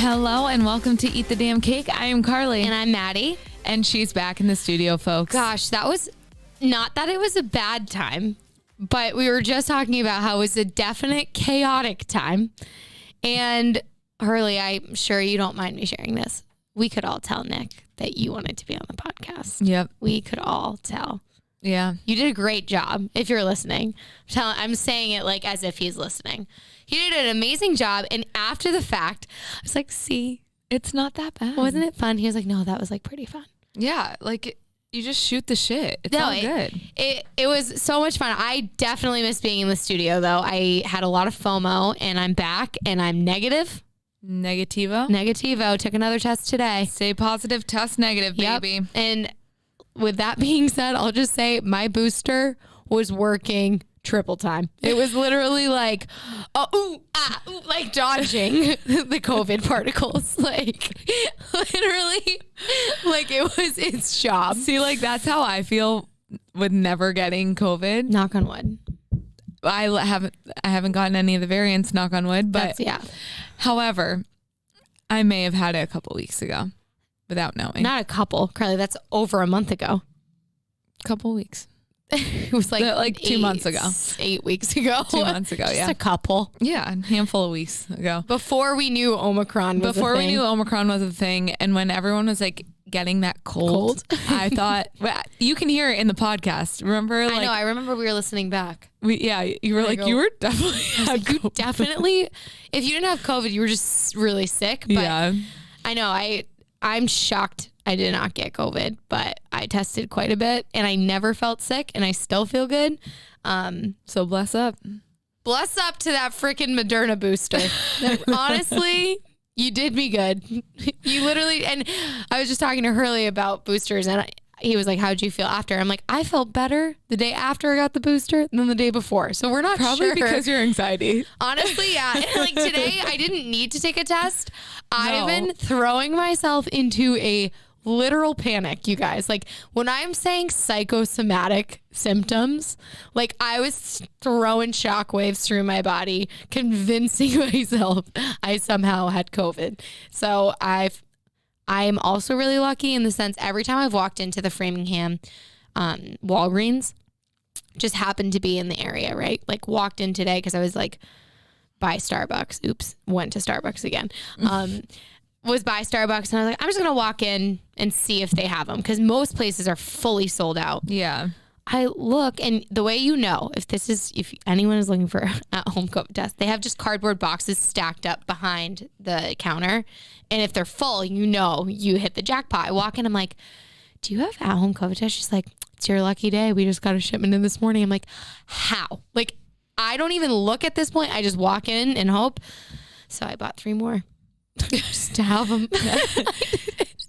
Hello and welcome to Eat the Damn Cake. I am Carly. And I'm Maddie. And she's back in the studio, folks. Gosh, that was not that it was a bad time, but we were just talking about how it was a definite chaotic time. And Hurley, I'm sure you don't mind me sharing this. We could all tell Nick that you wanted to be on the podcast. Yep. We could all tell. Yeah. You did a great job if you're listening. I'm saying it like as if he's listening. You did an amazing job. And after the fact, I was like, see, it's not that bad. Wasn't it fun? He was like, no, that was like pretty fun. Yeah. Like you just shoot the shit. It's all good. It was so much fun. I definitely miss being in the studio though. I had a lot of FOMO and I'm back and I'm negative. Negativo. Took another test today. Stay positive, test negative, baby. Yep. And with that being said, I'll just say my booster was working triple time. It was literally like, like dodging the COVID particles. Like literally, like it was its job. See, like that's how I feel with never getting COVID. Knock on wood. I haven't gotten any of the variants, knock on wood, but however, I may have had it a couple weeks ago without knowing. Not a couple, Carly, that's over a month ago. Couple weeks. It was like 2 months ago. 8 weeks ago. 2 months ago, Just a couple. Yeah, a handful of weeks ago. Before we knew Omicron was a thing. Before we knew Omicron was a thing, and when everyone was like getting that cold. I thought, you can hear it in the podcast. Remember? Like, I know. I remember we were listening back. You were like, you were definitely had you definitely, if you didn't have COVID, you were just really sick. But yeah. I know. I'm shocked I did not get COVID, but I tested quite a bit and I never felt sick and I still feel good. So bless up. Bless up to that freaking Moderna booster. Honestly, you did me good. You literally, and I was just talking to Hurley about boosters and he was like, how'd you feel after? I'm like, I felt better the day after I got the booster than the day before. So we're not probably sure. Because your anxiety. Honestly, yeah. And like today, I didn't need to take a test. I've been throwing myself into a literal panic, you guys. Like when I'm saying psychosomatic symptoms, like I was throwing shockwaves through my body, convincing myself I somehow had COVID. So I'm also really lucky in the sense every time I've walked into the Framingham Walgreens, just happened to be in the area, right? Like walked in today because I was like by Starbucks. Oops, went to Starbucks again. Was by Starbucks and I was like, I'm just going to walk in and see if they have them because most places are fully sold out. Yeah. I look and the way if anyone is looking for at-home COVID test, they have just cardboard boxes stacked up behind the counter. And if they're full, you hit the jackpot. I walk in, I'm like, do you have at-home COVID test? She's like, it's your lucky day. We just got a shipment in this morning. I'm like, how? Like, I don't even look at this point. I just walk in and hope. So I bought 3 more just to have them.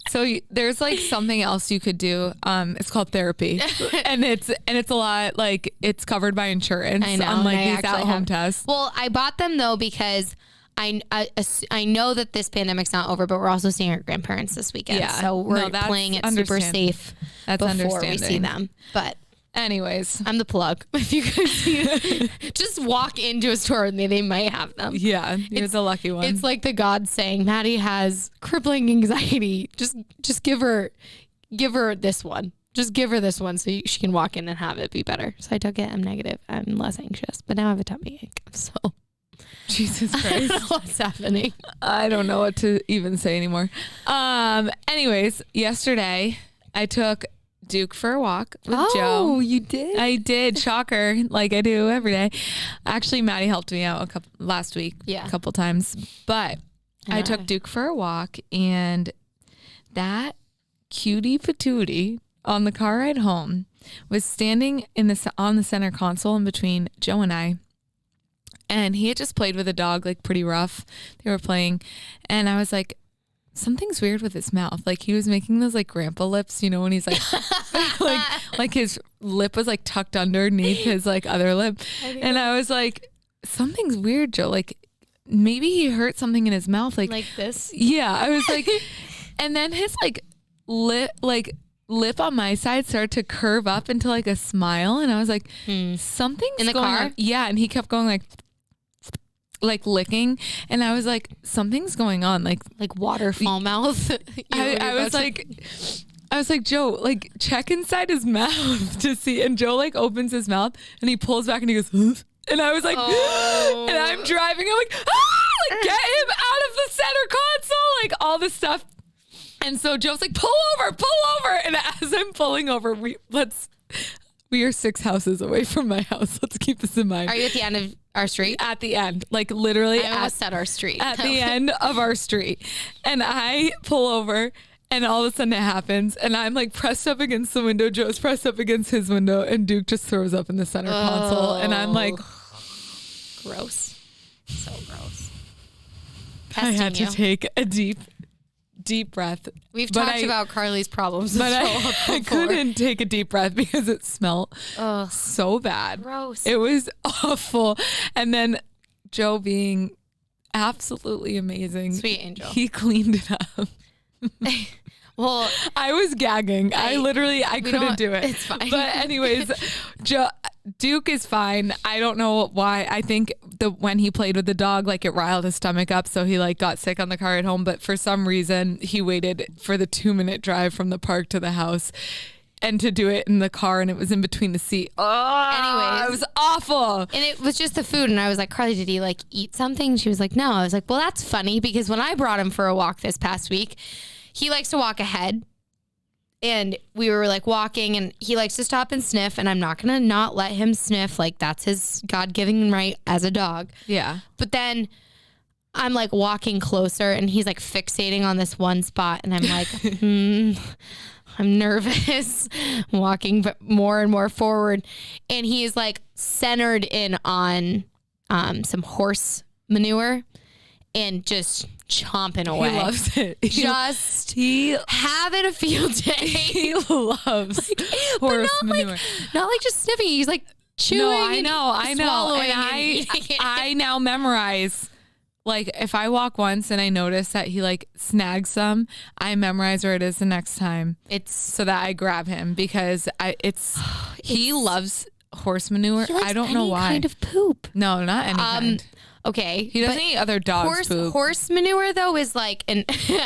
So there's like something else you could do. It's called therapy, and it's a lot like it's covered by insurance. I know. Unlike these at-home tests. Well, I bought them though because I know that this pandemic's not over, but we're also seeing our grandparents this weekend. Yeah, so we're playing it super safe before we see them. But anyways, I'm the plug. If you guys see just walk into a store with me, they might have them. Yeah, you're the lucky one. It's like the God saying, Maddie has crippling anxiety. Just give her this one. Just give her this one so she can walk in and have it be better. So I took it. I'm negative. I'm less anxious, but now I have a tummy ache. So Jesus Christ. I don't know what's happening. I don't know what to even say anymore. Anyways, yesterday I took Duke for a walk with Joe. Oh, you did? I did. Shocker. Like I do every day. Actually, Maddie helped me out last week. Yeah. A couple times. But I took Duke for a walk and that cutie patootie on the car ride home was standing on the center console in between Joe and I. And he had just played with a dog, like pretty rough. They were playing. And I was like, something's weird with his mouth. Like he was making those like grandpa lips, when he's like, like his lip was like tucked underneath his like other lip. And I was like, something's weird, Joe. Like maybe he hurt something in his mouth. Like this? Yeah. I was like, and then his like lip on my side started to curve up into like a smile. And I was like, something's in the going car? on. Yeah. And he kept going like, like licking, and I was like, something's going on, like waterfall mouth. I was like, Joe, like check inside his mouth to see. And Joe like opens his mouth and he pulls back and he goes, "Huh?" And I was like, and I'm driving. I'm like, like get him out of the center console, like all this stuff. And so Joe's like, pull over. And as I'm pulling over, we are 6 houses away from my house. Let's keep this in mind. Are you at the end of our street? At the end, like literally I almost said our street. At the end of our street. And I pull over. And all of a sudden it happens, and I'm like pressed up against the window. Joe's pressed up against his window, and Duke just throws up in the center console. And I'm like, gross. So gross. I had to take a deep breath. We've talked about Carly's problems. But I couldn't take a deep breath because it smelled so bad. Gross. It was awful. And then Joe being absolutely amazing. Sweet angel. He cleaned it up. Well, I was gagging. I couldn't do it. It's fine. But anyways, Duke is fine. I don't know why. I think when he played with the dog, like it riled his stomach up, so he like got sick on the car at home. But for some reason, he waited for the 2-minute drive from the park to the house, and to do it in the car, and it was in between the seat. Anyways, it was awful. And it was just the food, and I was like, Carly, did he like eat something? She was like, no. I was like, well, that's funny, because when I brought him for a walk this past week, he likes to walk ahead, and we were like walking, and he likes to stop and sniff, and I'm not gonna not let him sniff. Like, that's his God-given right as a dog. Yeah. But then I'm like walking closer, and he's like fixating on this one spot, and I'm like, I'm nervous, walking more and more forward, and he's like centered in on some horse manure and just chomping away. He loves it. He having a field day. He loves horse manure. Not like just sniffing. He's like chewing. No, I know. And I now memorize. Like if I walk once and I notice that he like snags some, I memorize where it is the next time. It's so that I grab him because he loves horse manure. He likes I don't know why. Any kind of poop. No, not any kind. Okay. He doesn't eat other dogs' poop. Horse manure though is like, and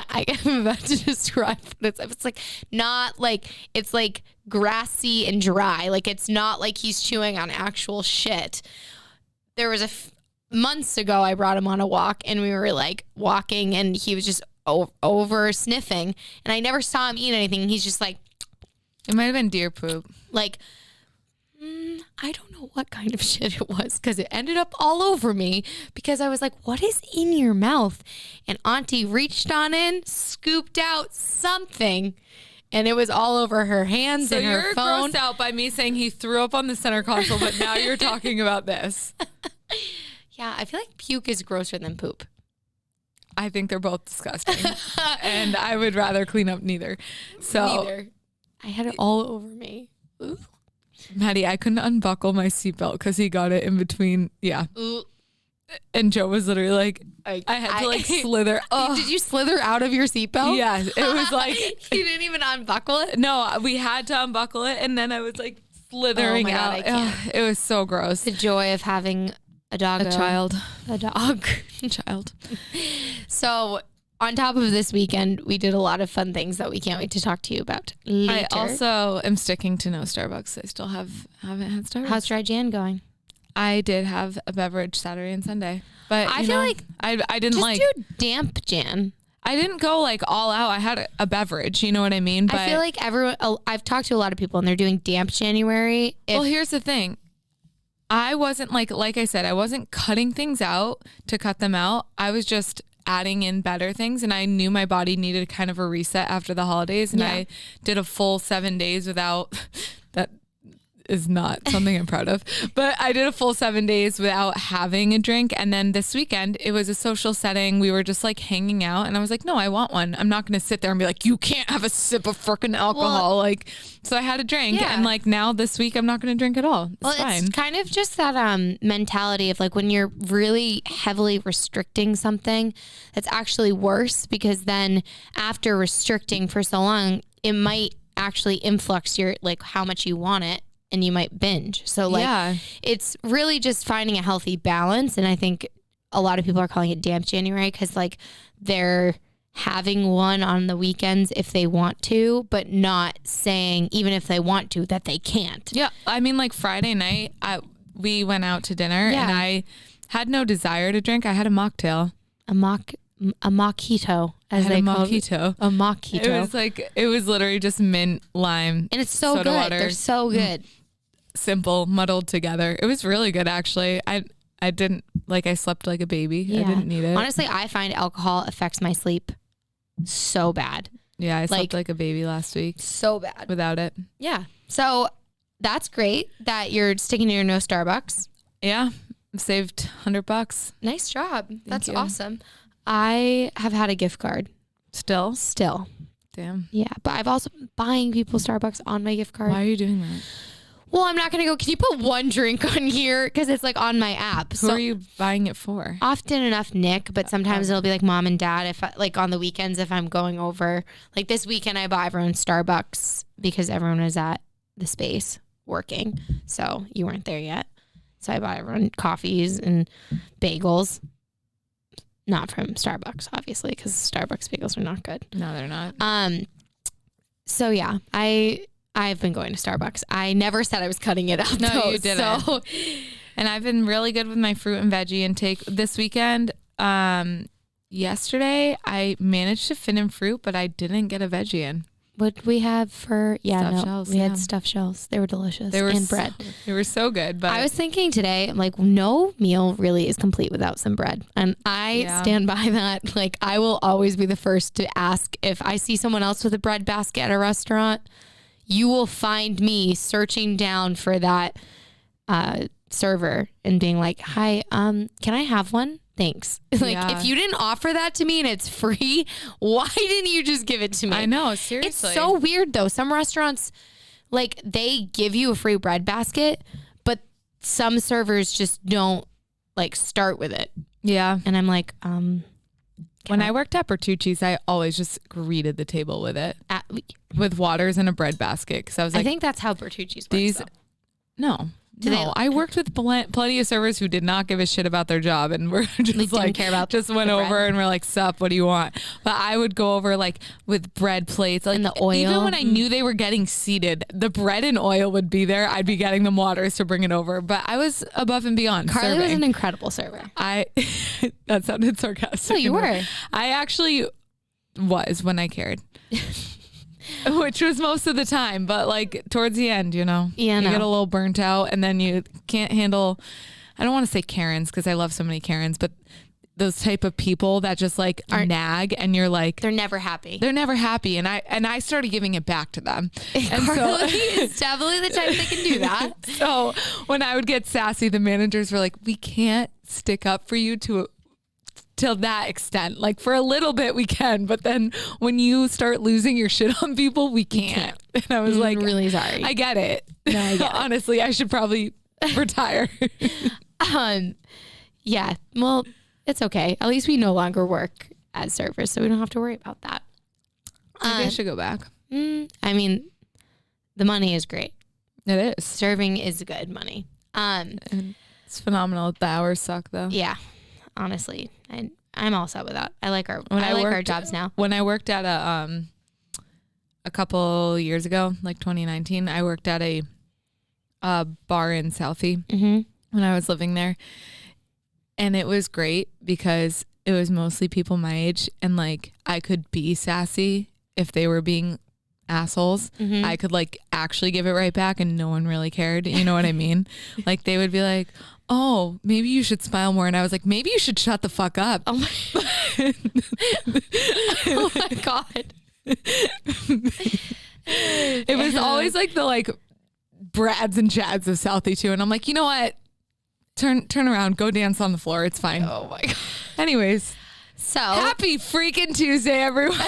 I'm about to describe what it's like not like, it's like grassy and dry. Like it's not like he's chewing on actual shit. There was months ago, I brought him on a walk, and we were like walking, and he was just over sniffing, and I never saw him eat anything. He's just like, it might have been deer poop. Like, I don't know what kind of shit it was, because it ended up all over me, because I was like, what is in your mouth? And Auntie reached on in, scooped out something, and it was all over her hands and her phone. So you're grossed out by me saying he threw up on the center console, but now you're talking about this. Yeah, I feel like puke is grosser than poop. I think they're both disgusting. And I would rather clean up neither. Neither. I had it all over me. Ooh. Maddie, I couldn't unbuckle my seatbelt because he got it in between. Yeah. Ooh. And Joe was literally like, I had to like slither. Did you slither out of your seatbelt? Yeah. It was like. You didn't even unbuckle it? No, we had to unbuckle it. And then I was like slithering out. God, it was so gross. The joy of having a dog. A child. A dog. A child. So on top of this weekend, we did a lot of fun things that we can't wait to talk to you about later. I also am sticking to no Starbucks. I still haven't had Starbucks. How's Dry Jan going? I did have a beverage Saturday and Sunday. But I feel like I didn't just do damp Jan. I didn't go like all out. I had a beverage, you know what I mean? But I feel like I've talked to a lot of people and they're doing damp January. Well, here's the thing. I wasn't like I said, I wasn't cutting things out to cut them out. I was just adding in better things, and I knew my body needed kind of a reset after the holidays, and I did a full 7 days without that. Is not something I'm proud of, but I did a full 7 days without having a drink. And then this weekend it was a social setting. We were just like hanging out, and I was like, no, I want one. I'm not going to sit there and be like, you can't have a sip of freaking alcohol. So I had a drink, and like now this week I'm not going to drink at all. It's fine. It's kind of just that mentality of like when you're really heavily restricting something, that's actually worse, because then after restricting for so long, it might actually influx your like how much you want it. And you might binge. So it's really just finding a healthy balance. And I think a lot of people are calling it damp January because like they're having one on the weekends if they want to, but not saying even if they want to that they can't. Yeah. I mean, like Friday night, we went out to dinner and I had no desire to drink. I had a mocktail. A mojito, as they call it. A mojito. It was literally just mint, lime, and it's so good. Water. They're so good. Simple, muddled together. It was really good, actually. I didn't, I slept like a baby. Yeah. I didn't need it. Honestly, I find alcohol affects my sleep so bad. Yeah, I slept like a baby last week. So bad. Without it. Yeah. So that's great that you're sticking to your no Starbucks. Yeah. Saved $100. Nice job. That's you. Awesome. I have had a gift card. Still? Damn. Yeah. But I've also been buying people Starbucks on my gift card. Why are you doing that? Well, I'm not going to go, can you put one drink on here? Because it's like on my app. Who are you buying it for? Often enough, Nick, but sometimes it'll be like mom and dad. If on the weekends, if I'm going over, like this weekend, I bought everyone Starbucks because everyone was at the space working. So you weren't there yet. So I bought everyone coffees and bagels. Not from Starbucks, obviously, because Starbucks bagels are not good. No, they're not. So yeah, I've been going to Starbucks. I never said I was cutting it out. No, though, you didn't. So. And I've been really good with my fruit and veggie intake this weekend. Yesterday, I managed to fit in fruit, but I didn't get a veggie in. What did we have for stuffed shells? We had stuffed shells. They were delicious. And bread. They were so good. But I was thinking today, like, no meal really is complete without some bread. And I stand by that. Like, I will always be the first to ask if I see someone else with a bread basket at a restaurant. You will find me searching down for that server and being like, hi, can I have one? Thanks. If you didn't offer that to me and it's free, why didn't you just give it to me? I know, seriously. It's so weird though. Some restaurants, they give you a free bread basket, but some servers just don't start with it. Yeah. And I'm like, when I worked at Bertucci's, I always just greeted the table with it. With waters and a bread basket. Because I was like, I think that's how Bertucci's works. No. I worked with plenty of servers who did not give a shit about their job and were just didn't care about just went over and were like, sup, what do you want? But I would go over with bread plates. And the oil. Even when I knew they were getting seated, the bread and oil would be there. I'd be getting them waters to bring it over. But I was above and beyond. Carly was an incredible server. That sounded sarcastic. No, you were. I actually was when I cared. Which was most of the time, but towards the end, you get a little burnt out and then you can't handle, I don't want to say Karens because I love so many Karens, but those type of people that just nag and you're like, they're never happy. And I started giving it back to them. And Carly is definitely the type that can do that. So when I would get sassy, the managers were like, we can't stick up for you till that extent. For a little bit we can, but then when you start losing your shit on people, we can't. And I was like, really sorry. I get it. No, I get it. Honestly, I should probably retire. Yeah. Well, it's okay. At least we no longer work as servers, so we don't have to worry about that. Maybe I should go back. I mean, the money is great. It is. Serving is good money. It's phenomenal. The hours suck though. Yeah. Honestly, I'm all set with that. I like our jobs now. When I worked at a couple years ago, 2019, I worked at a bar in Southie when I was living there, and it was great because it was mostly people my age, and I could be sassy if they were being assholes. I could actually give it right back, and no one really cared. You know what I mean? They would be like, oh, maybe you should smile more. And I was like, maybe you should shut the fuck up. Oh my, oh my God. It was always the Brads and Chads of Southie too. And I'm like, you know what? Turn around, go dance on the floor. It's fine. Oh my God. Anyways. So happy freaking Tuesday, everyone.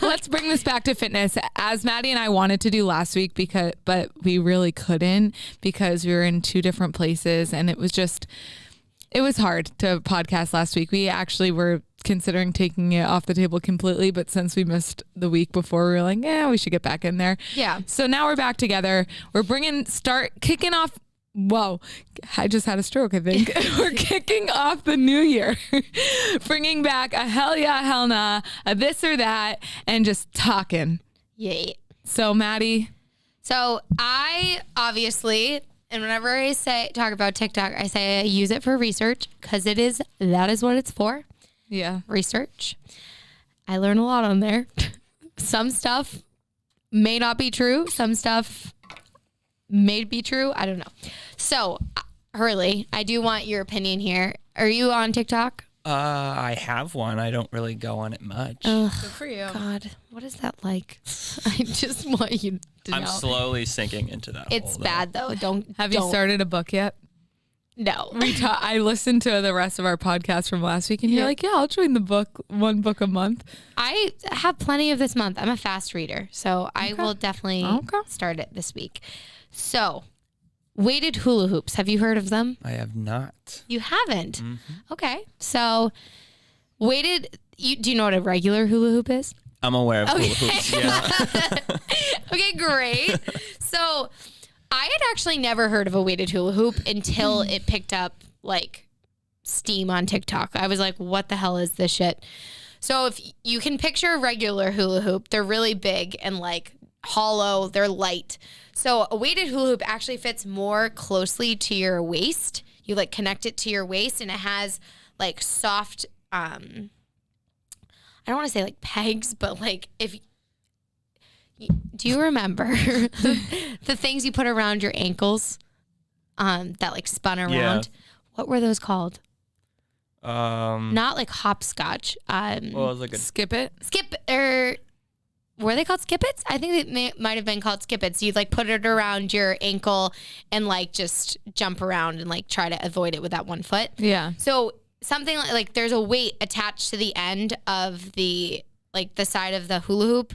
Let's bring this back to fitness. As Maddie and I wanted to do last week, but we really couldn't because we were in two different places and it was hard to podcast last week. We actually were considering taking it off the table completely, but since we missed the week before, we were like, we should get back in there. Yeah. So now we're back together. We're kicking off Whoa, I just had a stroke, I think. We're kicking off the new year, bringing back a hell yeah, hell nah, a this or that, and just talking. Yay. So, Maddie. So I obviously, and whenever I talk about TikTok, I say I use it for research because that is what it's for. Yeah. Research. I learn a lot on there. Some stuff may not be true. Some stuff may be true. I don't know. So, Hurley, I do want your opinion here. Are you on TikTok? I have one. I don't really go on it much. Ugh, Good for you. God, what is that like? I just want you to know. I'm slowly sinking into that. It's bad though. Have you started a book yet? No. I listened to the rest of our podcast from last week, and you're like, yeah, I'll join the book, one book a month. I have plenty of this month. I'm a fast reader, so I will definitely start it this week. So, weighted hula hoops. Have you heard of them? I have not. You haven't? Mm-hmm. Okay. So, weighted, do you know what a regular hula hoop is? I'm aware of hula hoops, yeah. Okay, great. So, I had actually never heard of a weighted hula hoop until it picked up, like, steam on TikTok. I was like, what the hell is this shit? So, if you can picture a regular hula hoop, they're really big and, like, hollow. They're light. So a weighted hula hoop actually fits more closely to your waist. You like connect it to your waist, and it has like soft, I don't want to say like pegs, but like do you remember the things you put around your ankles that like spun around? Yeah. What were those called? Not like hopscotch. Well, like skip it. Were they called skippets? I think they might have been called skippets. You'd like put it around your ankle and like just jump around and like try to avoid it with that one foot. Yeah. So something like there's a weight attached to the end of the side of the hula hoop.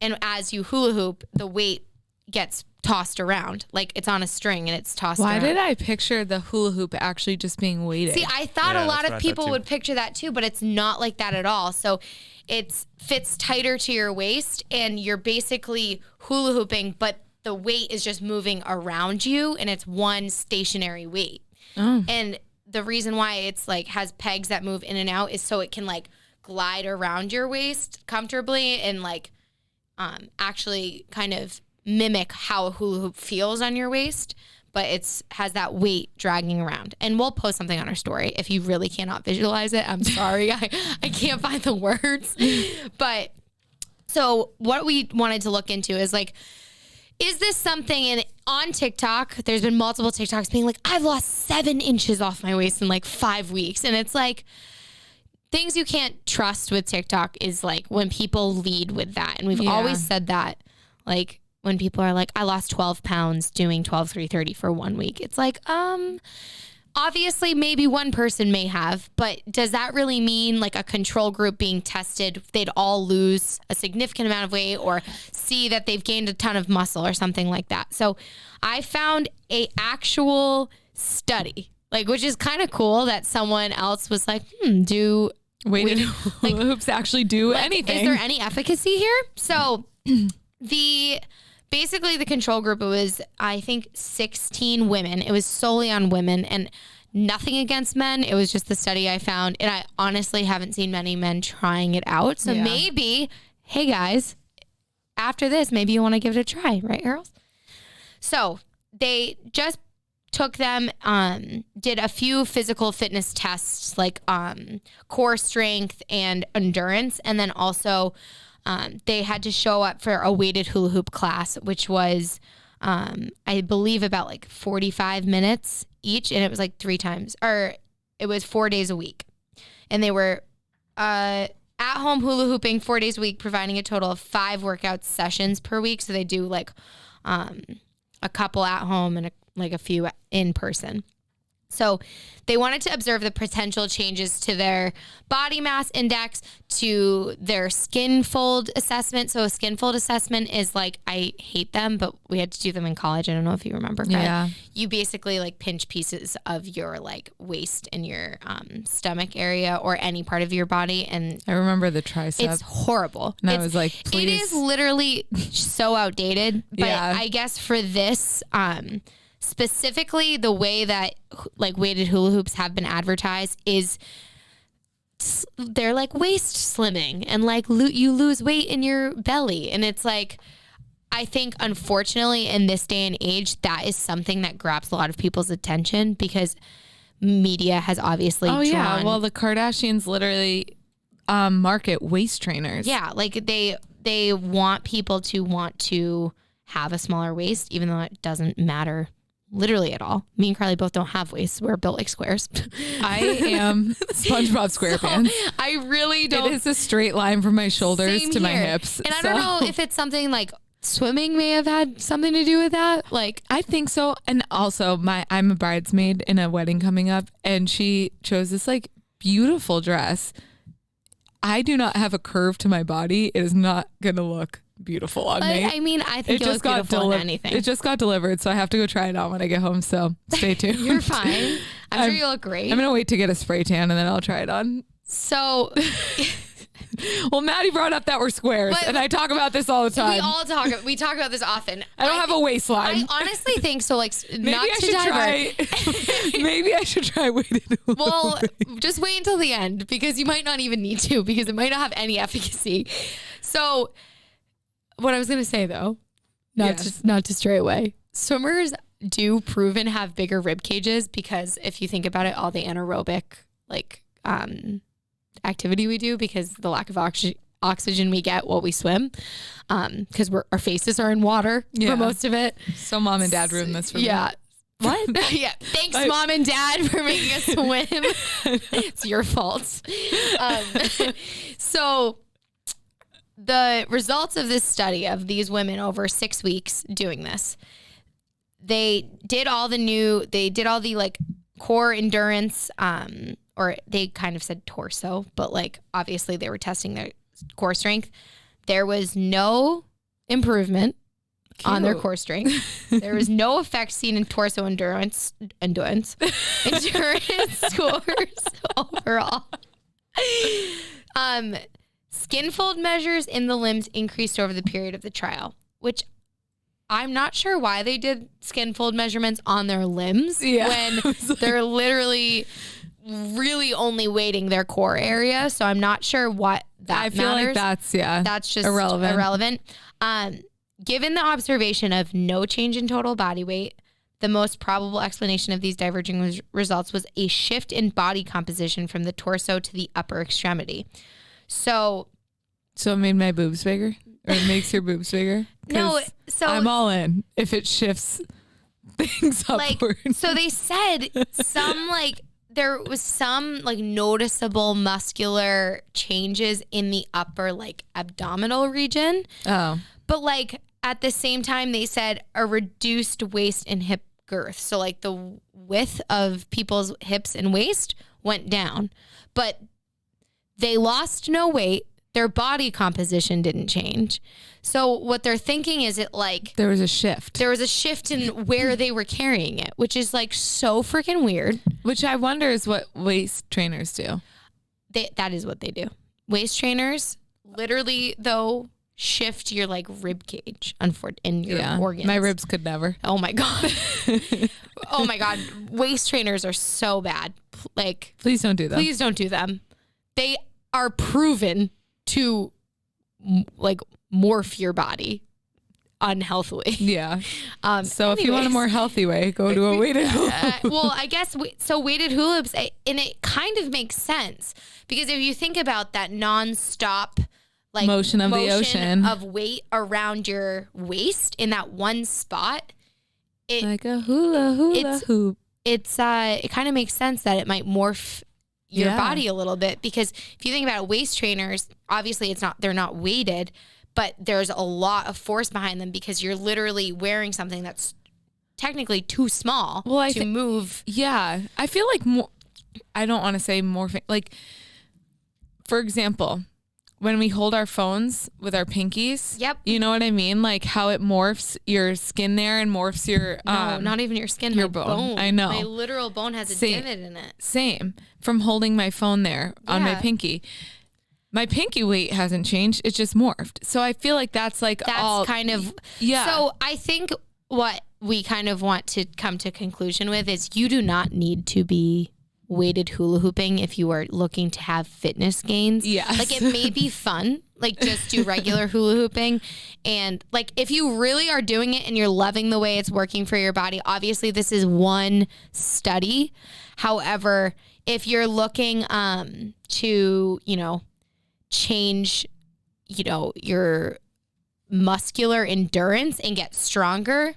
And as you hula hoop, the weight gets tossed around. Like it's on a string and it's tossed around. Why did I picture the hula hoop actually just being weighted? See, I thought a lot of people would picture that too, but it's not like that at all. So it fits tighter to your waist and you're basically hula hooping, but the weight is just moving around you and it's one stationary weight. Oh. And the reason why it's like has pegs that move in and out is so it can like glide around your waist comfortably and like actually kind of mimic how a hula hoop feels on your waist, but it's has that weight dragging around. And we'll post something on our story. If you really cannot visualize it, I'm sorry. I can't find the words. But so what we wanted to look into is like, is this something, and on TikTok, there's been multiple TikToks being like, I've lost 7 inches off my waist in like 5 weeks. And it's like, things you can't trust with TikTok is like when people lead with that. And we've always said that, like, when people are like, I lost 12 pounds doing 12-3-30 for 1 week. It's like, obviously maybe one person may have, but does that really mean like a control group being tested, they'd all lose a significant amount of weight or see that they've gained a ton of muscle or something like that? So I found a actual study, like, which is kind of cool that someone else was like, do weighted hula hoops actually do anything? Is there any efficacy here? So basically the control group, it was, I think, 16 women. It was solely on women and nothing against men. It was just the study I found. And I honestly haven't seen many men trying it out. So maybe, hey guys, after this, maybe you want to give it a try, right, girls? So they just took them, did a few physical fitness tests like core strength and endurance. And then also they had to show up for a weighted hula hoop class, which was, I believe, about like 45 minutes each. And it was like 3 times, or it was 4 days a week. And they were at home hula hooping 4 days a week, providing a total of 5 workout sessions per week. So they do like a couple at home and a few in person. So they wanted to observe the potential changes to their body mass index, to their skin fold assessment. So a skin fold assessment is like, I hate them, but we had to do them in college. I don't know if you remember, Fred. Yeah. You basically like pinch pieces of your like waist and your stomach area or any part of your body. And I remember the tricep. It's horrible. And I was like, please. It is literally so outdated. But I guess for this, specifically the way that like weighted hula hoops have been advertised is they're like waist slimming and like you lose weight in your belly. And it's like, I think unfortunately in this day and age, that is something that grabs a lot of people's attention because media has obviously drawn. Yeah. Well, the Kardashians literally market waist trainers. Yeah. Like they want people to want to have a smaller waist, even though it doesn't matter literally at all. Me and Carly both don't have waists. We're built like squares. I am SpongeBob SquarePants. I really don't. It is a straight line from my shoulders to my hips. And I don't know if it's something like swimming may have had something to do with that. Like, I think so. And also I'm a bridesmaid in a wedding coming up, and she chose this like beautiful dress. I do not have a curve to my body. It is not going to look beautiful on me. I mean, I think it looks beautiful on anything. It just got delivered, so I have to go try it on when I get home. So stay tuned. You're fine. I'm sure you look great. I'm gonna wait to get a spray tan and then I'll try it on. So, well, Maddie brought up that we're squares, and I talk about this all the time. We talk about this often. I don't have a waistline. I honestly think so. Like, maybe I should try weighted hula. Well, just wait until the end because you might not even need to because it might not have any efficacy. So. What I was going to say though, not to stray away. Swimmers do proven have bigger rib cages because if you think about it, all the anaerobic like activity we do because the lack of oxygen we get while we swim because our faces are in water for most of it. So mom and dad ruined this for me. Yeah. What? Yeah. Thanks, Mom and Dad, for making us swim. It's your fault. So the results of this study of these women over 6 weeks doing this, they did all the like core endurance, or they kind of said torso, but like obviously they were testing their core strength. There was no improvement on their core strength. There was no effect seen in torso endurance scores overall. Skin fold measures in the limbs increased over the period of the trial, which I'm not sure why they did skin fold measurements on their limbs when they're literally really only weighting their core area. So I'm not sure what that matters. I feel like that's just irrelevant. Given the observation of no change in total body weight, the most probable explanation of these diverging results was a shift in body composition from the torso to the upper extremity. So it made my boobs bigger, or it makes your boobs bigger? No, so I'm all in if it shifts things upward. Like, so they said there was some like noticeable muscular changes in the upper like abdominal region. Oh, but like at the same time they said a reduced waist and hip girth. So like the width of people's hips and waist went down, but they lost no weight. Their body composition didn't change. So what they're thinking is there was a shift. There was a shift in where they were carrying it, which is like so freaking weird. Which I wonder is what waist trainers do. That is what they do. Waist trainers literally though shift your like rib cage in your organs. My ribs could never. Oh my God. Oh my God. Waist trainers are so bad. Like, please don't do them. Please don't do them. They are proven to like morph your body unhealthily. Yeah. So if you want a more healthy way, go to a weighted hula hoop. Well, I guess so. Weighted hula hoops, and it kind of makes sense because if you think about that nonstop like motion of the ocean of weight around your waist in that one spot, like a hula hoop. It kind of makes sense that it might morph your body a little bit because if you think about it, waist trainers, obviously they're not weighted, but there's a lot of force behind them because you're literally wearing something that's technically too small to move. Yeah. I feel like I don't want to say morphing. Like, for example, when we hold our phones with our pinkies, you know what I mean? Like how it morphs your skin there and morphs your... No, not even your skin, your bone. I know. My literal bone has a divot in it. Same. From holding my phone there on my pinky. My pinky weight hasn't changed. It's just morphed. So I feel like that's kind of... Yeah. So I think what we kind of want to come to conclusion with is you do not need to be weighted hula hooping if you are looking to have fitness gains. Yes. Like, it may be fun, like, just do regular hula hooping. And like, if you really are doing it and you're loving the way it's working for your body, obviously this is one study. However, if you're looking to, change, your muscular endurance and get stronger,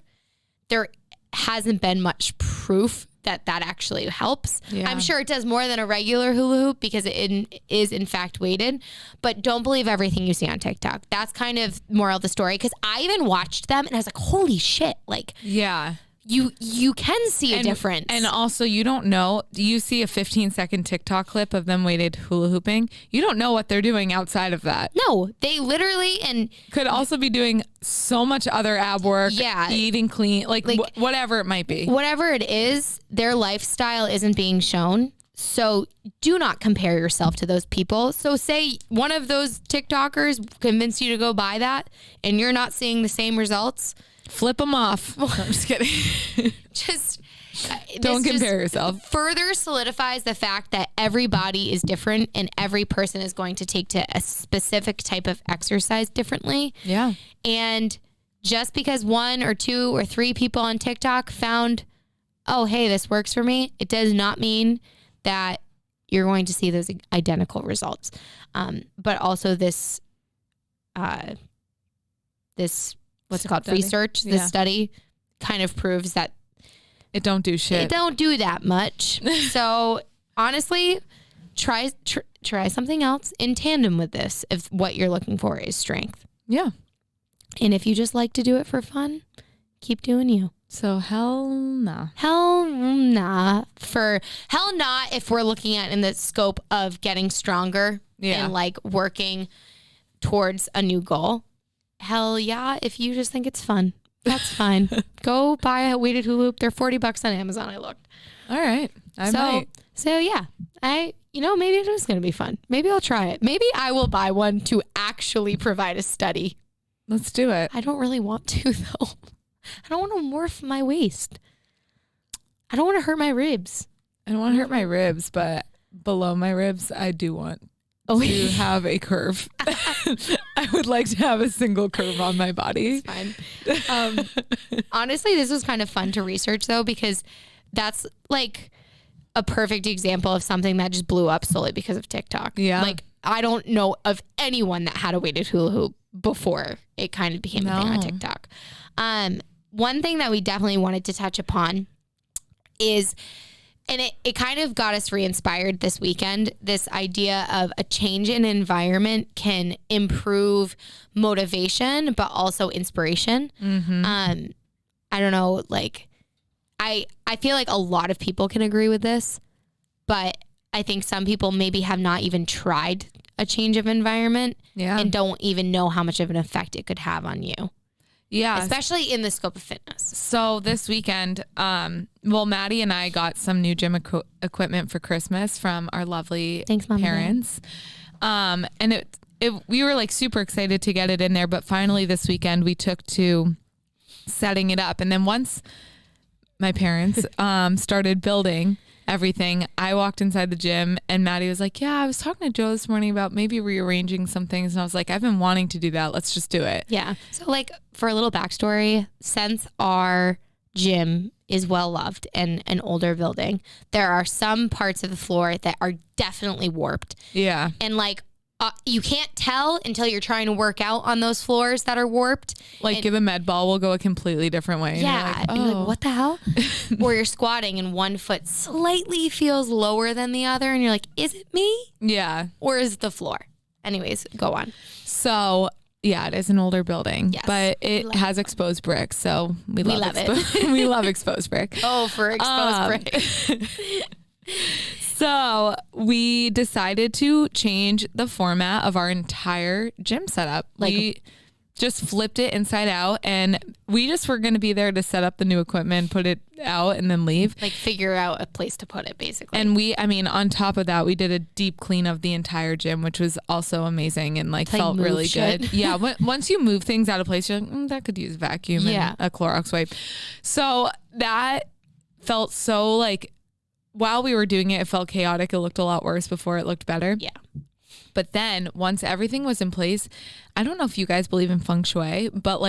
there hasn't been much proof that actually helps. Yeah. I'm sure it does more than a regular hula hoop because it is in fact weighted, but don't believe everything you see on TikTok. That's kind of moral of the story, because I even watched them and I was like, holy shit, like, yeah. You can see a difference. And also, you don't know, you see a 15-second TikTok clip of them weighted hula hooping. You don't know what they're doing outside of that. No, they literally could also be doing so much other ab work, eating clean, like whatever it might be. Whatever it is, their lifestyle isn't being shown. So do not compare yourself to those people. So say one of those TikTokers convinced you to go buy that and you're not seeing the same results. Flip them off. I'm just kidding. Don't compare yourself. Further solidifies the fact that every body is different and every person is going to take to a specific type of exercise differently. Yeah. And just because 1 or 2 or 3 people on TikTok found, oh, hey, this works for me, it does not mean that you're going to see those identical results. But also this what's it called? Study? Research. This study kind of proves that it don't do shit. It don't do that much. So honestly, try something else in tandem with this if what you're looking for is strength. Yeah. And if you just like to do it for fun, keep doing you. So hell nah. Hell nah. Hell nah if we're looking at in the scope of getting stronger and like working towards a new goal. Hell yeah, if you just think it's fun, that's fine. Go buy a weighted hula hoop. They're $40 on Amazon. I looked. All right. I might. So yeah, maybe it is going to be fun. Maybe I'll try it. Maybe I will buy one to actually provide a study. Let's do it. I don't really want to though. I don't want to morph my waist. I don't want to hurt my ribs. I don't want to hurt my ribs, but below my ribs, I do want to have a curve. I would like to have a single curve on my body. It's fine. Honestly, this was kind of fun to research though, because that's like a perfect example of something that just blew up solely because of TikTok. Yeah. Like, I don't know of anyone that had a weighted hula hoop before it kind of became a thing on TikTok. One thing that we definitely wanted to touch upon is, and it kind of got us re-inspired this weekend, this idea of a change in environment can improve motivation, but also inspiration. Mm-hmm. I don't know, like, I feel like a lot of people can agree with this, but I think some people maybe have not even tried a change of environment and don't even know how much of an effect it could have on you. Yeah. Especially in the scope of fitness. So this weekend, Maddie and I got some new gym equipment for Christmas from our lovely parents. And we were like super excited to get it in there, but finally this weekend we took to setting it up. And then once my parents started building everything, I walked inside the gym and Maddie was like, yeah, I was talking to Joe this morning about maybe rearranging some things. And I was like, I've been wanting to do that. Let's just do it. Yeah. So like, for a little backstory, since our gym is well loved and an older building, there are some parts of the floor that are definitely warped. Yeah. And like, you can't tell until you're trying to work out on those floors that are warped. Like the med ball will go a completely different way. Yeah. And you're like, what the hell? Or you're squatting and one foot slightly feels lower than the other. And you're like, is it me? Yeah. Or is it the floor? Anyways, go on. So yeah, it is an older building, but it has exposed brick. So we love it. We love exposed brick. Oh, for exposed brick. So we decided to change the format of our entire gym setup. We just flipped it inside out, and we just were going to be there to set up the new equipment, put it out, and then leave. Like figure out a place to put it, basically. And on top of that, we did a deep clean of the entire gym, which was also amazing and felt really good. Yeah. Once you move things out of place, you're like, that could use a vacuum and a Clorox wipe. So that felt so while we were doing it, it felt chaotic. It looked a lot worse before it looked better. Yeah. But then once everything was in place, I don't know if you guys believe in feng shui, but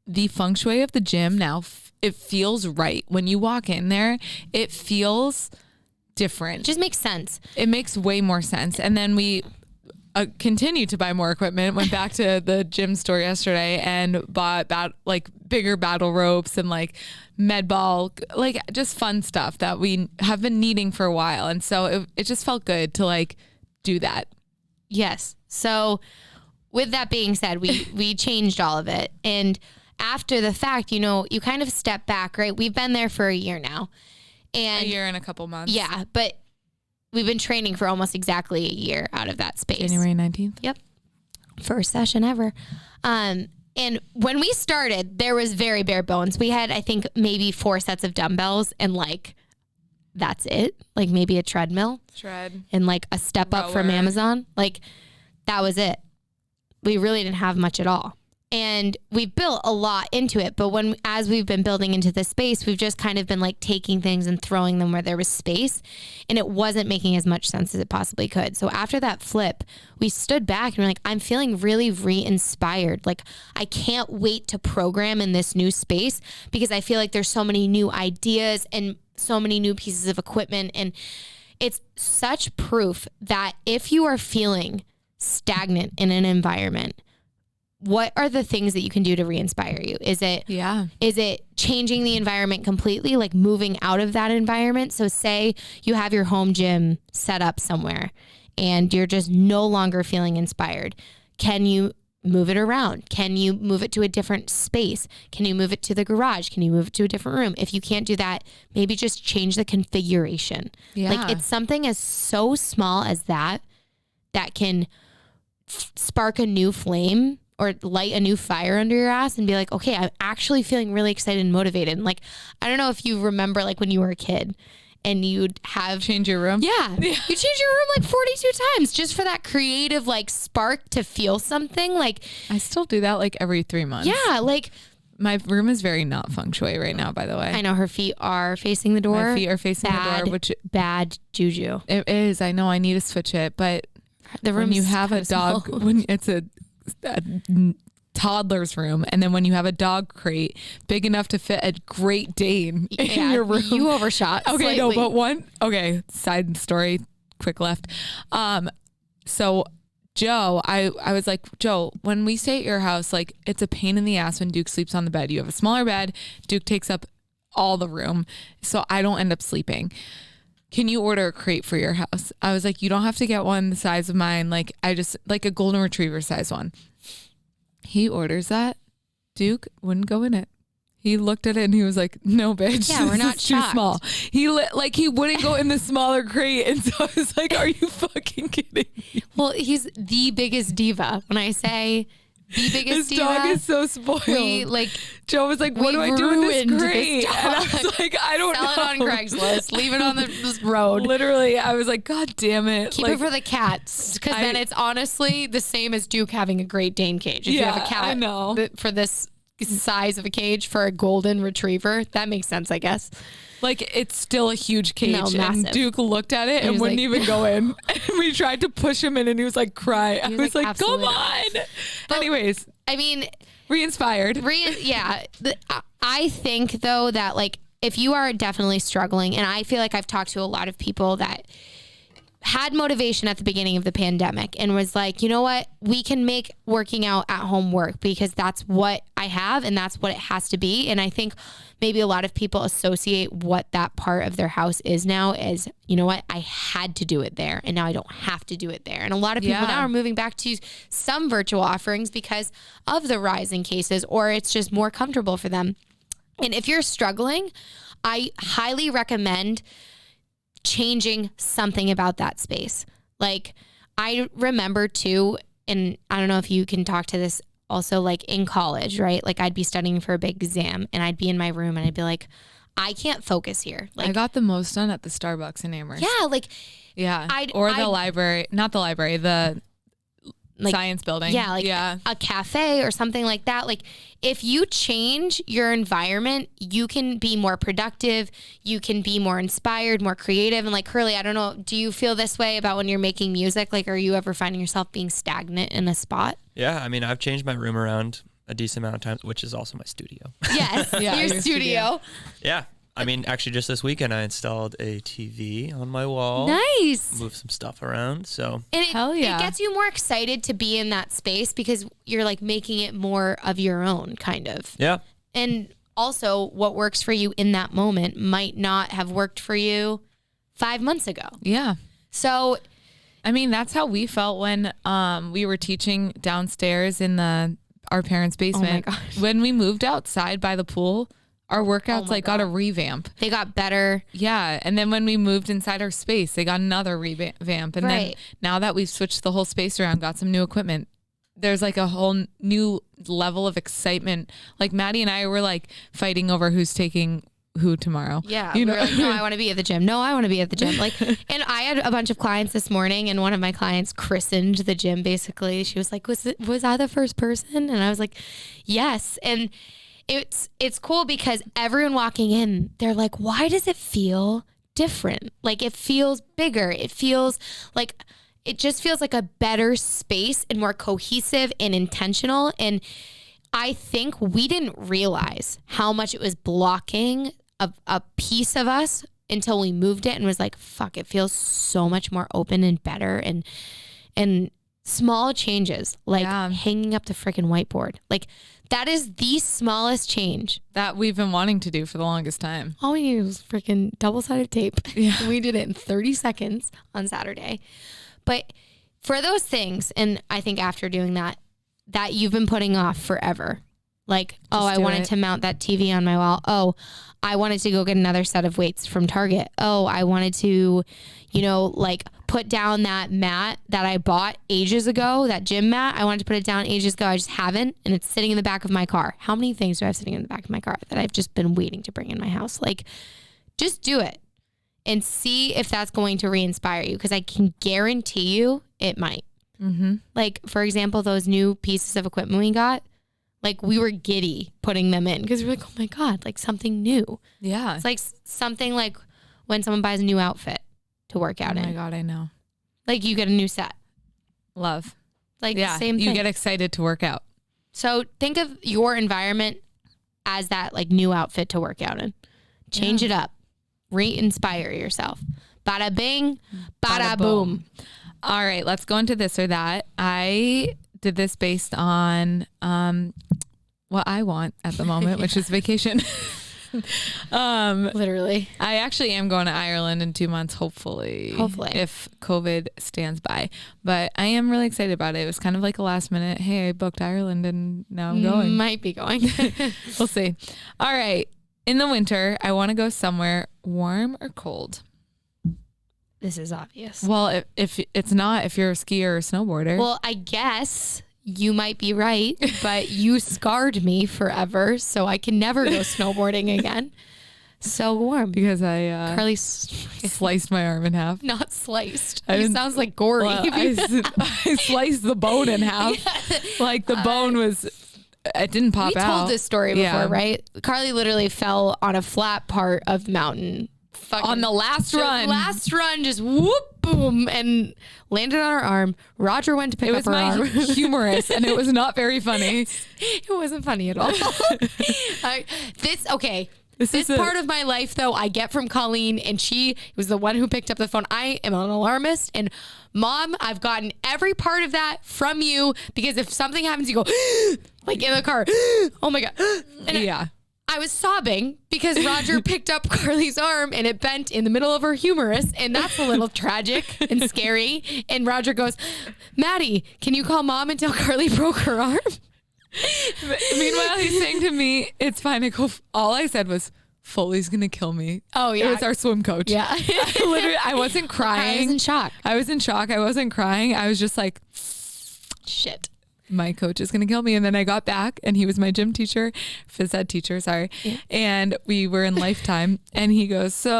the feng shui of the gym now, it feels right. When you walk in there, it feels different. It just makes sense. It makes way more sense. And then we continued to buy more equipment, went back to the gym store yesterday and bought bigger battle ropes and med ball, just fun stuff that we have been needing for a while. And so it just felt good to do that. Yes. So with that being said, we changed all of it. And after the fact, you kind of step back, right? We've been there for a year now. And a year and a couple months. Yeah. But we've been training for almost exactly a year out of that space. January 19th. Yep. First session ever. And when we started, there was very bare bones. We had, I think, maybe 4 sets of dumbbells and that's it. Maybe a treadmill. And a step up from Amazon. That was it. We really didn't have much at all. And we've built a lot into it. But as we've been building into this space, we've just kind of been taking things and throwing them where there was space. And it wasn't making as much sense as it possibly could. So after that flip, we stood back and we're I'm feeling really re-inspired. I can't wait to program in this new space because I feel there's so many new ideas and so many new pieces of equipment. And it's such proof that if you are feeling stagnant in an environment, what are the things that you can do to re-inspire you? Is it changing the environment completely, moving out of that environment? So say you have your home gym set up somewhere and you're just no longer feeling inspired. Can you move it around? Can you move it to a different space? Can you move it to the garage? Can you move it to a different room? If you can't do that, maybe just change the configuration. Yeah. It's something as so small as that can spark a new flame or light a new fire under your ass and be okay, I'm actually feeling really excited and motivated. And I don't know if you remember when you were a kid and you'd have change your room. Yeah. You change your room 42 times just for that creative spark to feel something. I still do that every 3 months. Yeah. My room is very not feng shui right now, by the way. I know her feet are facing the door. My feet are facing the door, which bad juju. It is. I know I need to switch it, but the room when you have a dog, when it's a toddler's room, and then when you have a dog crate big enough to fit a Great Dane in your room, you overshot. Okay, slightly. no, but side story, quick left. So Joe, I was Joe, when we stay at your house, it's a pain in the ass when Duke sleeps on the bed. You have a smaller bed. Duke takes up all the room, so I don't end up sleeping. Can you order a crate for your house? I was you don't have to get one the size of mine. I just a golden retriever size one. He orders that. Duke wouldn't go in it. He looked at it and he was no, bitch. Yeah, we're not too small. He he wouldn't go in the smaller crate. And so I was are you fucking kidding me? Well, he's the biggest diva. When I say the biggest His diva, dog is so spoiled. Joe was what do I do in this crate? And I was I don't know. Sell it on Craigslist. Leave it on this road. Literally, I was God damn it. Keep it for the cats. Because then it's honestly the same as Duke having a Great Dane cage. If you have a cat I know. For this size of a cage for a golden retriever, that makes sense, I guess. It's still a huge cage. No, and Duke looked at it and wouldn't even go in. And we tried to push him in and he was cry. I was come on. But anyways, I mean, re-inspired. Yeah. I think though that if you are definitely struggling, and I feel I've talked to a lot of people that had motivation at the beginning of the pandemic and was you know what, we can make working out at home work because that's what I have and that's what it has to be. And I think maybe a lot of people associate what that part of their house is now as, you know what, I had to do it there and now I don't have to do it there. And a lot of people now are moving back to some virtual offerings because of the rise in cases, or it's just more comfortable for them. And if you're struggling, I highly recommend changing something about that space. I remember too, and I don't know if you can talk to this also like in college, right? Like I'd be studying for a big exam and I'd be in my room and I'd be like, I can't focus here. Like I got the most done at the Starbucks in Amherst. yeah, like Yeah. The library, not the library, the like, science building. Yeah, like a cafe or something like that. Like if you change your environment, you can be more productive. You can be more inspired, more creative. And like Curly, I don't know, do you feel this way about when you're making music? Like, are you ever finding yourself being stagnant in a spot? Yeah, I mean, I've changed my room around a decent amount of times, which is also my studio. Yes, your studio. Yeah. I mean, actually, just this weekend, I installed a TV on my wall. Nice. Moved some stuff around. So, and Hell yeah. It gets you more excited to be in that space because you're like making it more of your own, kind of. yeah. And also, what works for you in that moment might not have worked for you 5 months ago. Yeah. So, I mean, that's how we felt when we were teaching downstairs in our parents' basement. Oh my gosh. When we moved outside by the pool, our workouts got a revamp. they got better. Yeah. And then when we moved inside our space, they got another revamp. And then Right. now that we've switched the whole space around, got some new equipment, there's like a whole new level of excitement. Like Maddie and I were like fighting over who's taking who tomorrow. Yeah. You We know, were like, no, I want to be at the gym. No, I want to be at the gym. Like, and I had a bunch of clients this morning and one of my clients christened the gym basically. She was like, was I the first person? And I was like, yes. And it's cool because everyone walking in, they're like, why does it feel different? Like it feels bigger. It just feels like a better space and more cohesive and intentional. And I think we didn't realize how much it was blocking a piece of us until we moved it and was like, fuck, it feels so much more open and better. And small changes like hanging up the freaking whiteboard. Like that is the smallest change that we've been wanting to do for the longest time. All we needed was freaking double-sided tape. Yeah. We did it in 30 seconds on Saturday. But for those things, and I think after doing that you've been putting off forever. Like, I wanted to mount that TV on my wall. Oh, I wanted to go get another set of weights from Target. Oh, I wanted to, like put down that mat that I bought ages ago, that gym mat. I wanted to put it down ages ago. I just haven't. And it's sitting in the back of my car. How many things do I have sitting in the back of my car that I've just been waiting to bring in my house? Like, just do it and see if that's going to re-inspire you. Because I can guarantee you it might. Mm-hmm. Like, for example, those new pieces of equipment we got, like we were giddy putting them in because we were like, oh my God, like something new. Yeah. It's like something like when someone buys a new outfit to work out in. Oh my God, I know. Like you get a new set. Love. Like the same thing. You get excited to work out. So think of your environment as that like new outfit to work out in. Change it up. Re-inspire yourself. Bada bing, bada boom. All right, let's go into this or that. I did this based on what I want at the moment, which is vacation. Literally. I actually am going to Ireland in 2 months, hopefully, if COVID stands by. But I am really excited about it. It was kind of like a last minute, hey, I booked Ireland and now I'm going. Might be going. We'll see. All right. In the winter, I want to go somewhere warm or cold. This is obvious. Well, if it's not, if you're a skier or a snowboarder. Well, I guess you might be right, but you scarred me forever, so I can never go snowboarding again. So warm. Because I Carly sliced my arm in half. not sliced. I It didn't- sounds like gory. Well, I sliced the bone in half. Like the bone was, it didn't pop we out. told this story before, Yeah. right? Carly literally fell on a flat part of the mountain. On the last run. Last run, just whoop, boom, and landed on her arm. Roger went to pick It up was her my arm. humorous and it was not very funny. It wasn't funny at all. This is part of my life, though, I get from Colleen, and she was the one who picked up the phone. I am an alarmist, and Mom, I've gotten every part of that from you because if something happens, you go, like in the car, oh my God. And Yeah. I was sobbing because Roger picked up Carly's arm and it bent in the middle of her humerus, and that's a little tragic and scary. And Roger goes, Maddie, can you call Mom and tell Carly broke her arm? Meanwhile, he's saying to me, it's fine. All I said was, Foley's going to kill me. Oh, yeah. It was our swim coach. Yeah. I wasn't crying. I was in shock. I was in shock. I wasn't crying. I was just like, Shit. my coach is going to kill me. And then I got back and he was my gym teacher, phys ed teacher, sorry. Yeah. And we were in Lifetime and he goes, so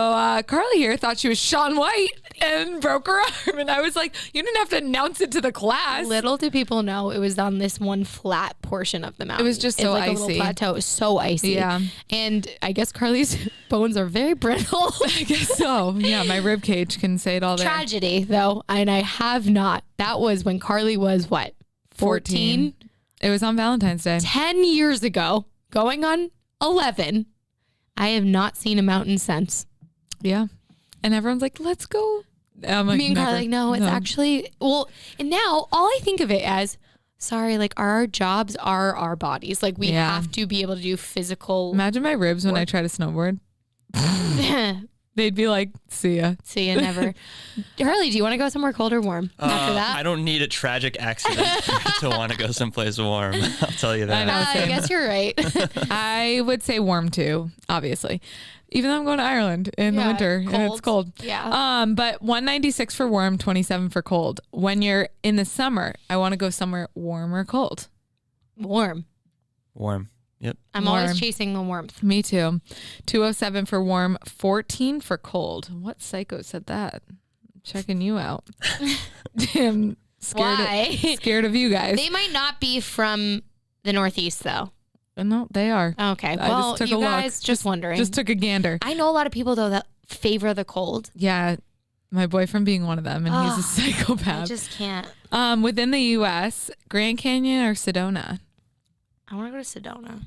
Carly here thought she was Shaun White and broke her arm. And I was like, you didn't have to announce it to the class. Little do people know it was on this one flat portion of the mountain. It was just so like icy. A little plateau. It was so icy. Yeah. And I guess Carly's bones are very brittle. I guess so. Yeah, my rib cage can say it all there. Tragedy, though. And I have not. That was when Carly was what? 14? It was on Valentine's Day. 10 years ago, going on 11. I have not seen a mountain since. Yeah. And everyone's like, let's go. I'm like, me and Carly, like, no, it's actually, well, and now all I think of it as, sorry, like our jobs are our bodies. Like we have to be able to do physical. Imagine my ribs when I try to snowboard. They'd be like, see ya. See ya, never. Harley, do you want to go somewhere cold or warm after that? I don't need a tragic accident to want to go someplace warm. I'll tell you that. I guess you're right. I would say warm too, obviously. Even though I'm going to Ireland in the winter and it's cold. Yeah. But 196 for warm, 27 for cold. When you're in the summer, I want to go somewhere warm or cold. Warm. Yep. I'm always chasing the warmth. Me too. 207 for warm, 14 for cold. What psycho said that? Checking you out. Damn. Scared of you guys. They might not be from the Northeast though. No, they are. Okay. Well, you guys just wondering. Just took a gander. I know a lot of people though that favor the cold. Yeah. My boyfriend being one of them, and he's a psychopath. I just can't. Within the U.S., Grand Canyon or Sedona? I want to go to Sedona.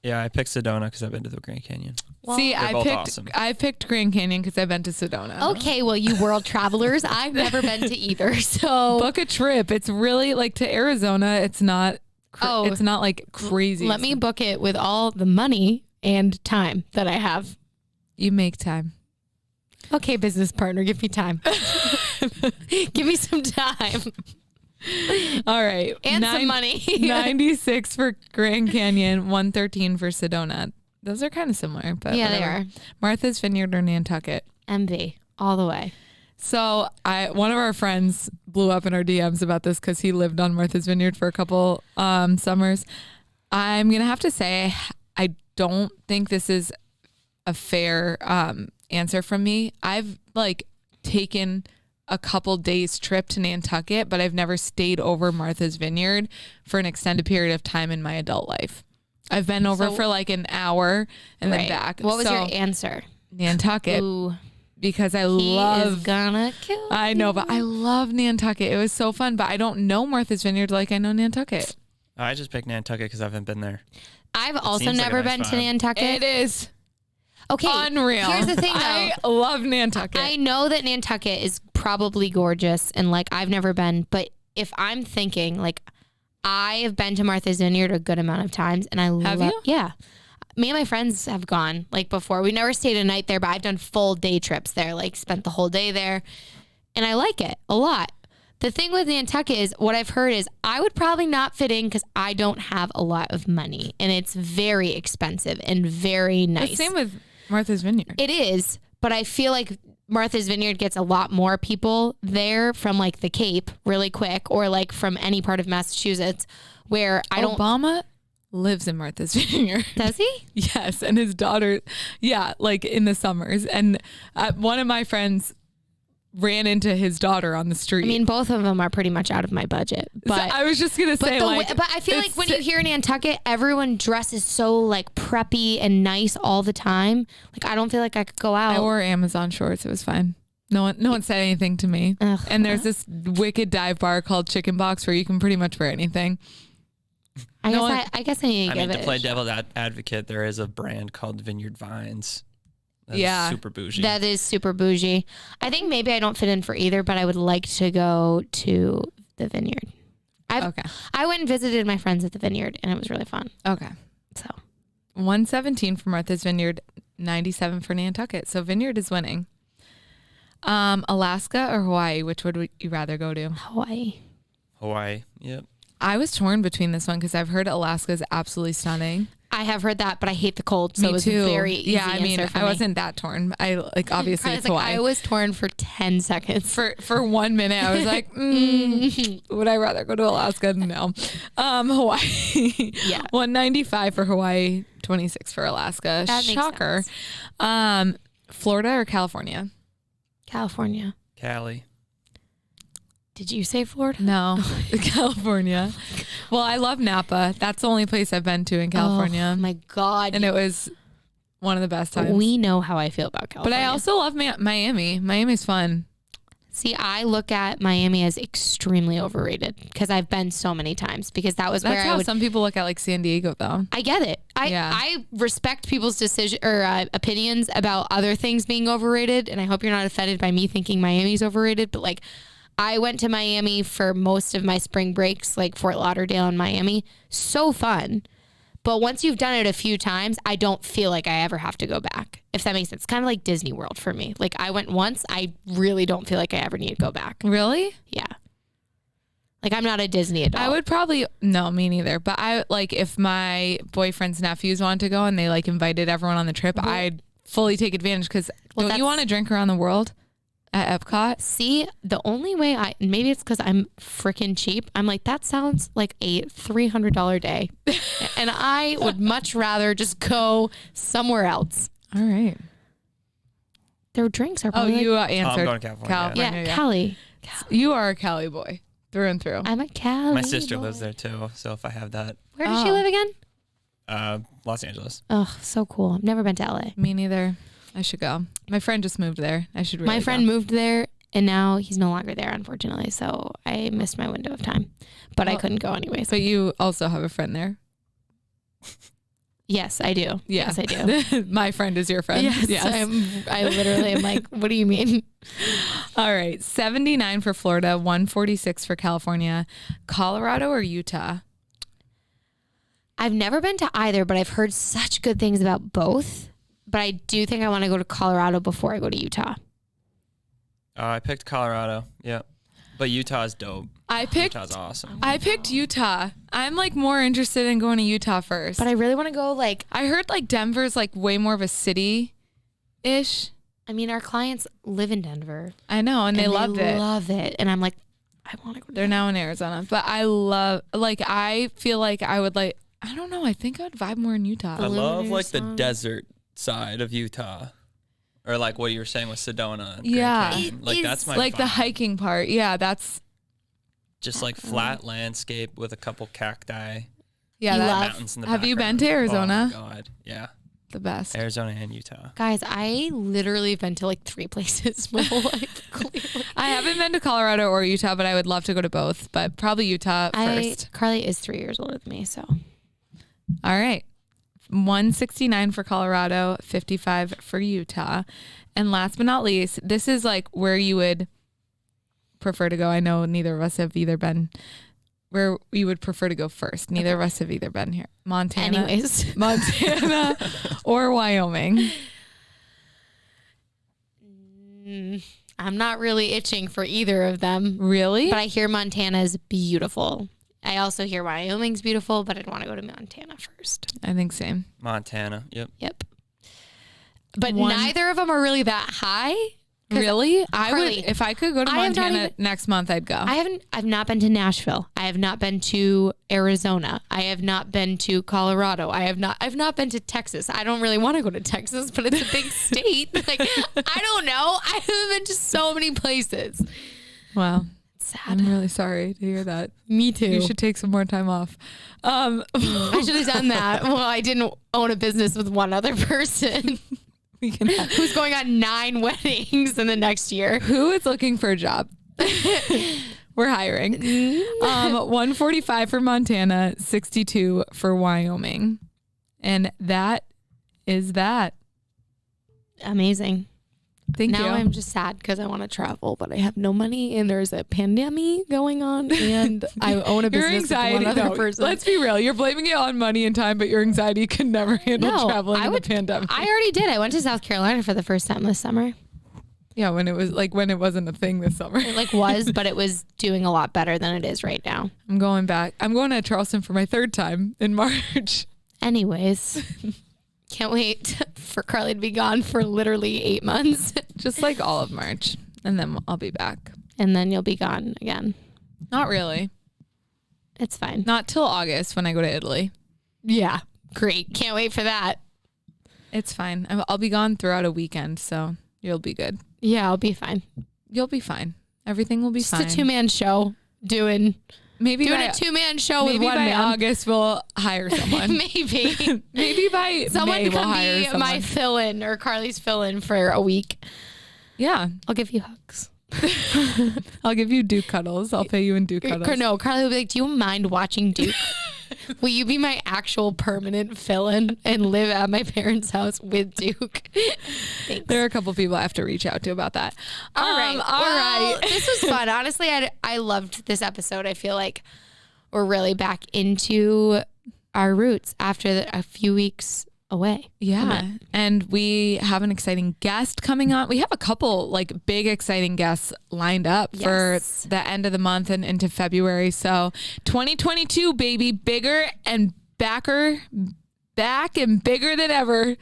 Yeah, I picked Sedona because I've been to the Grand Canyon. Well, see, I picked Grand Canyon because I've been to Sedona. Okay, well, you world travelers, I've never been to either. So book a trip. It's really like to Arizona. It's not. It's not like crazy. Let me book it with all the money and time that I have. You make time. Okay, business partner, give me time. Give me some time. All right. And some money. 96 for Grand Canyon, 113 for Sedona. Those are kind of similar, but yeah, they are. Martha's Vineyard or Nantucket? MV, all the way. So one of our friends blew up in our DMs about this because he lived on Martha's Vineyard for a couple summers. I'm going to have to say, I don't think this is a fair answer from me. I've taken a couple days trip to Nantucket, but I've never stayed over Martha's Vineyard for an extended period of time in my adult life. I've been over for an hour and then back. What was your answer? Nantucket. Ooh. Because He is gonna kill I know, but I love Nantucket. It was so fun, but I don't know Martha's Vineyard like I know Nantucket. I just picked Nantucket because I haven't been there. I've also never been to Nantucket. It is. Okay. Unreal. Here's the thing though. I love Nantucket. I know that Nantucket is probably gorgeous and I've never been, but if I'm thinking I have been to Martha's Vineyard a good amount of times and I love you? Yeah. Me and my friends have gone before. We never stayed a night there, but I've done full day trips there, spent the whole day there. And I like it a lot. The thing with Nantucket is what I've heard is I would probably not fit in because I don't have a lot of money and it's very expensive and very nice. The same with Martha's Vineyard. It is, but I feel like Martha's Vineyard gets a lot more people there from the Cape really quick or from any part of Massachusetts where Obama lives in Martha's Vineyard. Does he? Yes. And his daughter, in the summers. And one of my friends ran into his daughter on the street. I mean, both of them are pretty much out of my budget. But so I was just going to say, but I feel like when you hear Nantucket, everyone dresses so preppy and nice all the time. I don't feel like I could go out. I wore Amazon shorts. It was fine. No one said anything to me. Ugh. And there's this wicked dive bar called Chicken Box where you can pretty much wear anything. I guess I need to give it to play devil's advocate, there is a brand called Vineyard Vines. That's super bougie. That is super bougie. I think maybe I don't fit in for either, but I would like to go to the Vineyard. I went and visited my friends at the Vineyard, and it was really fun. Okay. So 117 for Martha's Vineyard, 97 for Nantucket. So Vineyard is winning. Alaska or Hawaii? Which would you rather go to? Hawaii. Yep. I was torn between this one because I've heard Alaska is absolutely stunning. I have heard that, but I hate the cold, so Me it was too. very easy. Yeah, I mean, answer for I me. wasn't that torn. I like obviously it's Hawaii. I was torn for 10 seconds. For 1 minute, I was like, would I rather go to Alaska? No. Hawaii. Yeah. 195 for Hawaii, 26 for Alaska. That makes Shocker. Florida or California? California. Cali. Did you say Florida? No, California. Well, I love Napa. That's the only place I've been to in California. Oh my God. And it was one of the best times. We know how I feel about California. But I also love Miami. Miami's fun. See, I look at Miami as extremely overrated because I've been so many times because that was That's where how I would. some people look at like San Diego though. I get it. I respect people's decision or opinions about other things being overrated, and I hope you're not offended by me thinking Miami's overrated. But like, I went to Miami for most of my spring breaks, like Fort Lauderdale and Miami. So fun. But once you've done it a few times, I don't feel like I ever have to go back, if that makes sense. It's kind of like Disney World for me. Like I went once, I really don't feel like I ever need to go back. Really? Yeah. Like I'm not a Disney adult. I would probably, no, me neither. But I like if my boyfriend's nephews wanted to go and they like invited everyone on the trip, I'd fully take advantage because don't you want to drink around the world at Epcot? See, the only way maybe it's because I'm freaking cheap. I'm like, that sounds like a $300 day. And I would much rather just go somewhere else. All right. Their drinks are Oh, probably you I'm answered. going to California. yeah, Cali. You are a Cali boy through and through. I'm a Cali. My sister boy. lives there too, so if I have that, Where does she live again? Los Angeles. Oh, so cool. I've never been to LA. Me neither. I should go. My friend just moved there. I should really My friend go. moved there and now he's no longer there, unfortunately. So I missed my window of time, but I couldn't go anyways. But you also have a friend there. Yes, I do. Yeah. Yes, I do. My friend is your friend. Yes. I literally am like, what do you mean? All right. 79 for Florida, 146 for California. Colorado or Utah? I've never been to either, but I've heard such good things about both. But I do think I want to go to Colorado before I go to Utah. I picked Colorado. Yep. But Utah is dope. Utah's awesome. I picked Utah. I'm like more interested in going to Utah first. But I really want to go like, I heard like Denver's like way more of a city-ish. I mean, our clients live in Denver. I know, and they loved it. Love it. And I'm like, I want to go. They're now in Arizona. But I love, like, I feel like I would like, I don't know. I think I would vibe more in Utah. I love like the song. desert side of Utah. Or like what you were saying with Sedona. and Grand Yeah. Canyon. Like that's my like the vibe. hiking part. Yeah, that's, Just like flat landscape with a couple cacti. yeah. You that, love- Mountains in the Have you been background. to Arizona? Oh my God. Yeah. the best. Arizona and Utah. Guys, I literally have been to like 3 places my whole life. Clearly. I haven't been to Colorado or Utah, but I would love to go to both, but probably Utah first. Carly is 3 years older than me, so. All right. 169 for Colorado, 55 for Utah. And last but not least, this is like where you would prefer to go. I know neither of us have either been where we would prefer to go first. Neither of us have either been here. Montana. Anyways. Montana or Wyoming. I'm not really itching for either of them. Really? But I hear Montana's beautiful. I also hear Wyoming's beautiful, but I'd want to go to Montana first. I think same. Montana. Yep. Yep. But neither of them are really that high. Really? I Carly, would, if I could go to I have not Montana even- next month, I'd go. I've not been to Nashville. I have not been to Arizona. I have not been to Colorado. I've not been to Texas. I don't really want to go to Texas, but it's a big state. Like, I don't know. I haven't been to so many places. Wow. It's sad. I'm really sorry to hear that. Me too. You should take some more time off. I should have done that. Well, I didn't own a business with one other person We can have, who's going on 9 weddings in the next year. who is looking for a job? We're hiring. 145 for Montana, 62 for Wyoming. And that is that. Amazing. Thank Now you. I'm just sad because I want to travel, but I have no money and there's a pandemic going on and I own a Your business anxiety, with one other no, person. let's be real. You're blaming it on money and time, but your anxiety can never handle traveling in the pandemic. I already did. I went to South Carolina for the first time this summer. Yeah, when it wasn't a thing this summer. It was, but it was doing a lot better than it is right now. I'm going back. I'm going to Charleston for my 3rd time in March. Anyways, can't wait for Carly to be gone for literally 8 months. Just like all of March. And then I'll be back. And then you'll be gone again. Not really. It's fine. Not till August when I go to Italy. Yeah. Great. Can't wait for that. It's fine. I'll be gone throughout a weekend, so you'll be good. Yeah, I'll be fine. You'll be fine. Everything will be fine. Just a 2-man show doing a 2-man show with one by man. August we'll hire someone. Maybe. Maybe by someone May we'll can hire be someone. my fill-in or Carly's fill-in for a week. Yeah. I'll give you hugs. I'll give you Duke cuddles. I'll pay you in Duke cuddles. No, Carly will be like, do you mind watching Duke? Will you be my actual permanent fill-in and live at my parents' house with Duke? Thanks. There are a couple people I have to reach out to about that. All right. All right. This was fun. Honestly, I loved this episode. I feel like we're really back into our roots after a few weeks away. Yeah. And we have an exciting guest coming on. We have a couple like big exciting guests lined up for the end of the month and into February. So 2022, baby, bigger and back and bigger than ever.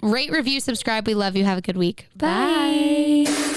Rate, review, subscribe. We love you. Have a good week. Bye.